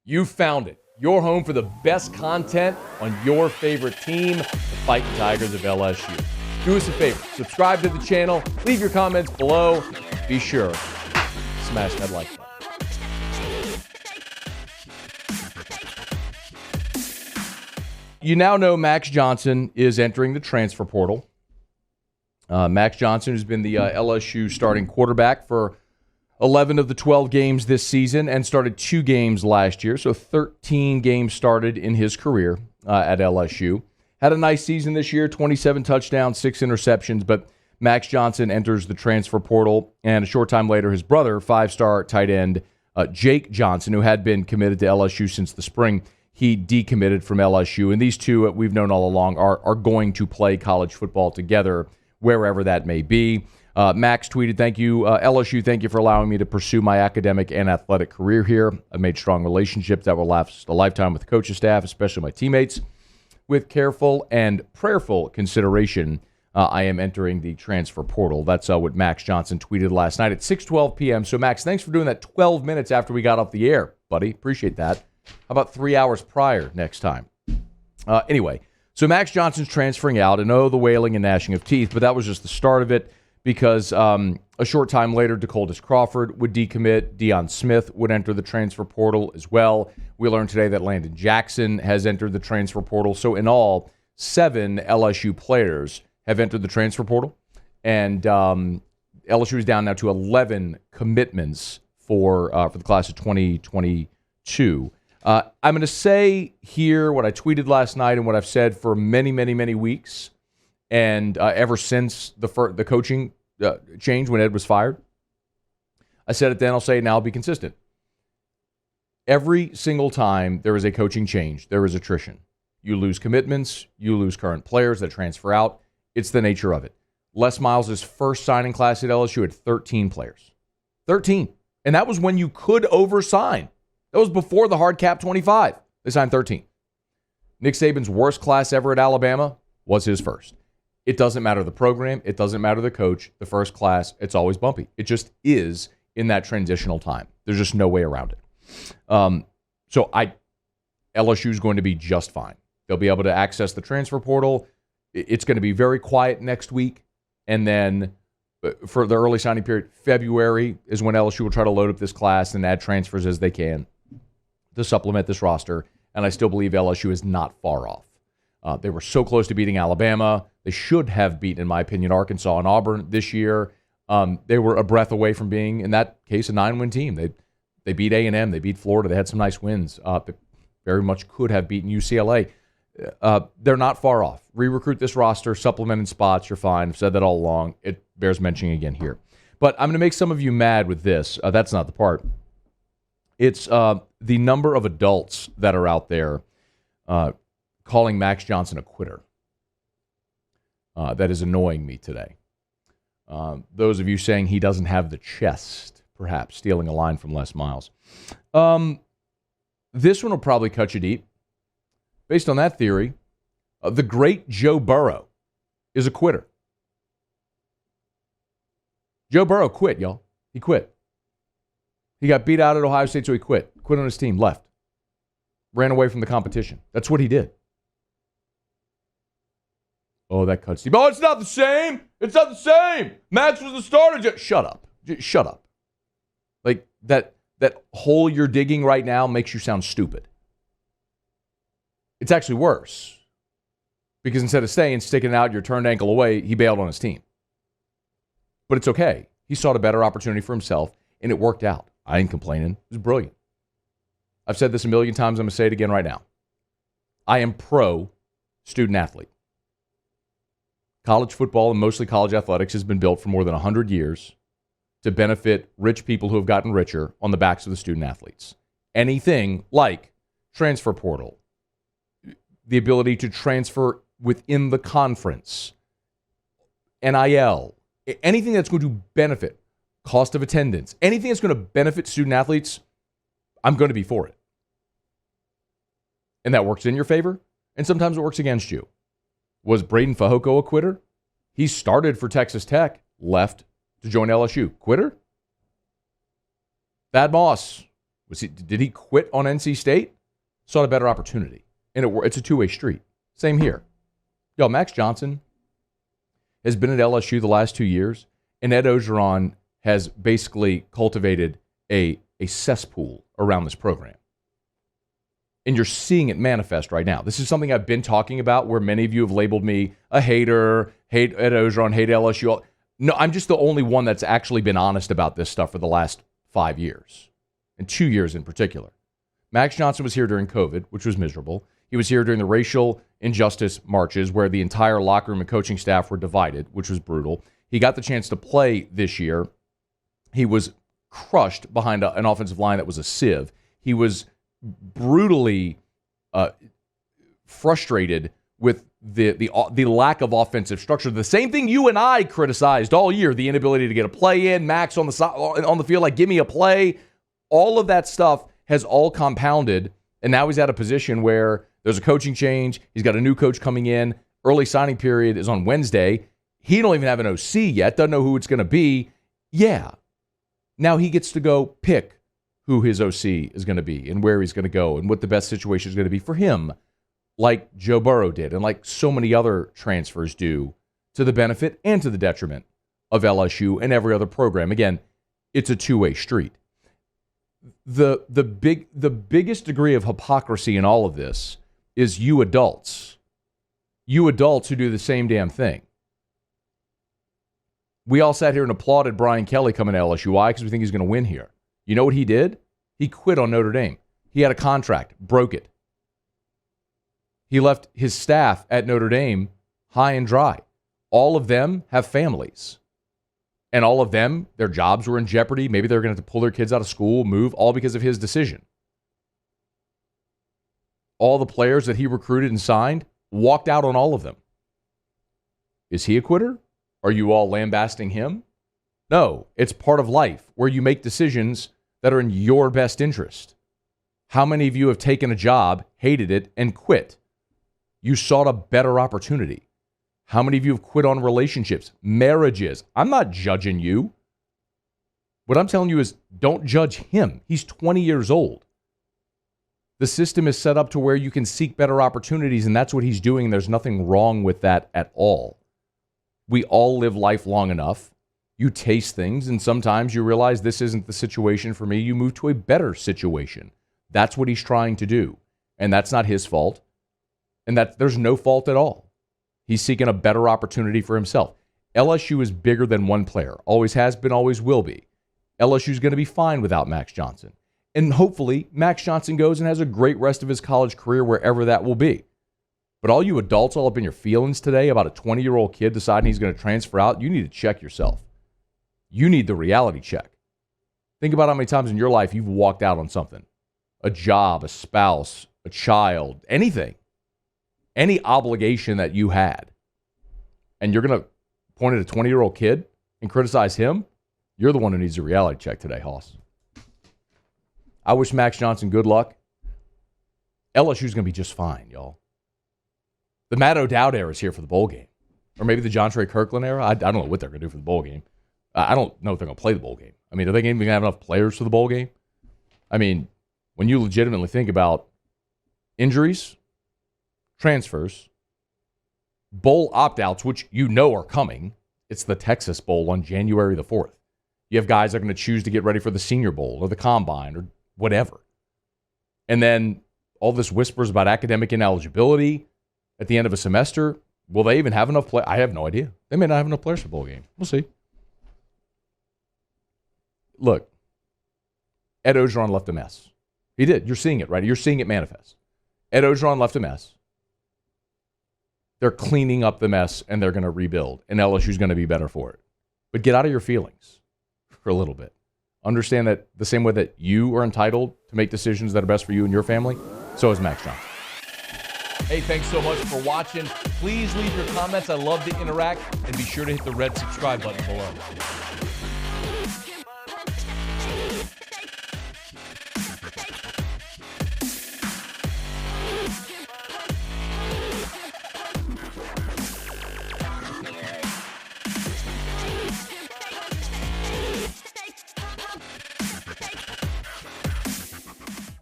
You found it. Your home for the best content on your favorite team, the Fighting Tigers of LSU. Do us a favor. Subscribe to the channel. Leave your comments below. Be sure to smash that like button. You now know Max Johnson is entering the transfer portal. Max Johnson has been the LSU starting quarterback for 11 of the 12 games this season and started 2 games last year, so 13 games started in his career at LSU. Had a nice season this year, 27 touchdowns, 6 interceptions, but Max Johnson enters the transfer portal, and a short time later, his brother, 5-star tight end Jake Johnson, who had been committed to LSU since the spring, he decommitted from LSU, and these two, we've known all along, are going to play college football together, wherever that may be. Max tweeted, "Thank you, LSU, thank you for allowing me to pursue my academic and athletic career here. I've made strong relationships that will last a lifetime with the coaching staff, especially my teammates. With careful and prayerful consideration, I am entering the transfer portal." That's what Max Johnson tweeted last night at 6:12 p.m. So, Max, thanks for doing that 12 minutes after we got off the air, buddy. Appreciate that. How about 3 hours prior next time? Anyway, so Max Johnson's transferring out, and the wailing and gnashing of teeth, but that was just the start of it because a short time later, DeColdis Crawford would decommit. Deion Smith would enter the transfer portal as well. We learned today that Landon Jackson has entered the transfer portal. So in all, 7 LSU players have entered the transfer portal, and LSU is down now to 11 commitments for the class of 2022. I'm going to say here what I tweeted last night and what I've said for many, many, many weeks, and ever since the coaching change when Ed was fired. I said it then, I'll say it now, I'll be consistent. Every single time there is a coaching change, there is attrition. You lose commitments, you lose current players that transfer out. It's the nature of it. Les Miles' first signing class at LSU had 13 players. 13. And that was when you could oversign. That was before the hard cap 25. They signed 13. Nick Saban's worst class ever at Alabama was his first. It doesn't matter the program. It doesn't matter the coach. The first class, it's always bumpy. It just is in that transitional time. There's just no way around it. LSU is going to be just fine. They'll be able to access the transfer portal. It's going to be very quiet next week. And then for the early signing period, February is when LSU will try to load up this class and add transfers as they can to supplement this roster, and I still believe LSU is not far off. They were so close to beating Alabama. They should have beaten, in my opinion, Arkansas and Auburn this year. They were a breath away from being, in that case, a 9-win team. They beat A&M. They beat Florida. They had some nice wins. They very much could have beaten UCLA. They're not far off. Re-recruit this roster, supplement in spots, you're fine. I've said that all along. It bears mentioning again here. But I'm going to make some of you mad with this. That's not the part. It's the number of adults that are out there calling Max Johnson a quitter. That is annoying me today. Those of you saying he doesn't have the chest, perhaps, stealing a line from Les Miles. This one will probably cut you deep. Based on that theory, the great Joe Burrow is a quitter. Joe Burrow quit, y'all. He quit. He got beat out at Ohio State, so he quit. Quit on his team, left. Ran away from the competition. That's what he did. Oh, that cuts deep. Oh, it's not the same. It's not the same. Max was the starter. Shut up. Shut up. Like, that hole you're digging right now makes you sound stupid. It's actually worse. Because instead of sticking out your turned ankle away, he bailed on his team. But it's okay. He sought a better opportunity for himself, and it worked out. I ain't complaining. It was brilliant. I've said this a million times. I'm going to say it again right now. I am pro student athlete. College football and mostly college athletics has been built for more than 100 years to benefit rich people who have gotten richer on the backs of the student athletes. Anything like transfer portal, the ability to transfer within the conference, NIL, anything that's going to benefit, cost of attendance, anything that's going to benefit student athletes, I'm going to be for it. And that works in your favor, and sometimes it works against you. Was Braden Fajoko a quitter? He started for Texas Tech, left to join LSU. Quitter? Thad Moss Did he quit on NC State? Sought a better opportunity. And it's a two-way street. Same here. Yo, Max Johnson has been at LSU the last 2 years, and Ed Orgeron has basically cultivated a cesspool around this program. And you're seeing it manifest right now. This is something I've been talking about where many of you have labeled me a hater, hate Ed Orgeron, hate LSU. No, I'm just the only one that's actually been honest about this stuff for the last 5 years, and 2 years in particular. Max Johnson was here during COVID, which was miserable. He was here during the racial injustice marches where the entire locker room and coaching staff were divided, which was brutal. He got the chance to play this year. He was crushed behind an offensive line that was a sieve. He was brutally frustrated with the lack of offensive structure. The same thing you and I criticized all year, the inability to get a play in, Max on the field, like, give me a play. All of that stuff has all compounded, and now he's at a position where there's a coaching change. He's got a new coach coming in. Early signing period is on Wednesday. He don't even have an OC yet. Doesn't know who it's going to be. Yeah. Now he gets to go pick who his OC is going to be and where he's going to go and what the best situation is going to be for him, like Joe Burrow did and like so many other transfers do, to the benefit and to the detriment of LSU and every other program. Again, it's a two-way street. The biggest degree of hypocrisy in all of this is you adults who do the same damn thing. We all sat here and applauded Brian Kelly coming to LSU. Why? Because we think he's going to win here. You know what he did? He quit on Notre Dame. He had a contract, broke it. He left his staff at Notre Dame high and dry. All of them have families. And all of them, their jobs were in jeopardy. Maybe they're going to have to pull their kids out of school, move, all because of his decision. All the players that he recruited and signed walked out on all of them. Is he a quitter? Are you all lambasting him? No, it's part of life where you make decisions that are in your best interest. How many of you have taken a job, hated it, and quit? You sought a better opportunity. How many of you have quit on relationships, marriages? I'm not judging you. What I'm telling you is don't judge him. He's 20 years old. The system is set up to where you can seek better opportunities, and that's what he's doing. There's nothing wrong with that at all. We all live life long enough. You taste things, and sometimes you realize this isn't the situation for me. You move to a better situation. That's what he's trying to do, and that's not his fault, and there's no fault at all. He's seeking a better opportunity for himself. LSU is bigger than one player. Always has been, always will be. LSU is going to be fine without Max Johnson. And hopefully, Max Johnson goes and has a great rest of his college career wherever that will be. But all you adults all up in your feelings today about a 20-year-old kid deciding he's going to transfer out, you need to check yourself. You need the reality check. Think about how many times in your life you've walked out on something. A job, a spouse, a child, anything. Any obligation that you had. And you're going to point at a 20-year-old kid and criticize him? You're the one who needs a reality check today, Hoss. I wish Max Johnson good luck. LSU's going to be just fine, y'all. The Matt O'Dowd era is here for the bowl game. Or maybe the Jontre Kirkland era. I don't know what they're going to do for the bowl game. I don't know if they're going to play the bowl game. I mean, are they even going to have enough players for the bowl game? I mean, when you legitimately think about injuries, transfers, bowl opt-outs, which you know are coming. It's the Texas Bowl on January the 4th. You have guys that are going to choose to get ready for the Senior Bowl or the Combine or whatever. And then all this whispers about academic ineligibility at the end of a semester. Will they even have enough play? I have no idea. They may not have enough players for the bowl game. We'll see. Look, Ed Orgeron left a mess. He did. You're seeing it, right? You're seeing it manifest. Ed Orgeron left a mess. They're cleaning up the mess, and they're going to rebuild, and LSU's going to be better for it. But get out of your feelings for a little bit. Understand that the same way that you are entitled to make decisions that are best for you and your family, so is Max Johnson. Hey, thanks so much for watching. Please leave your comments. I love to interact, and be sure to hit the red subscribe button below.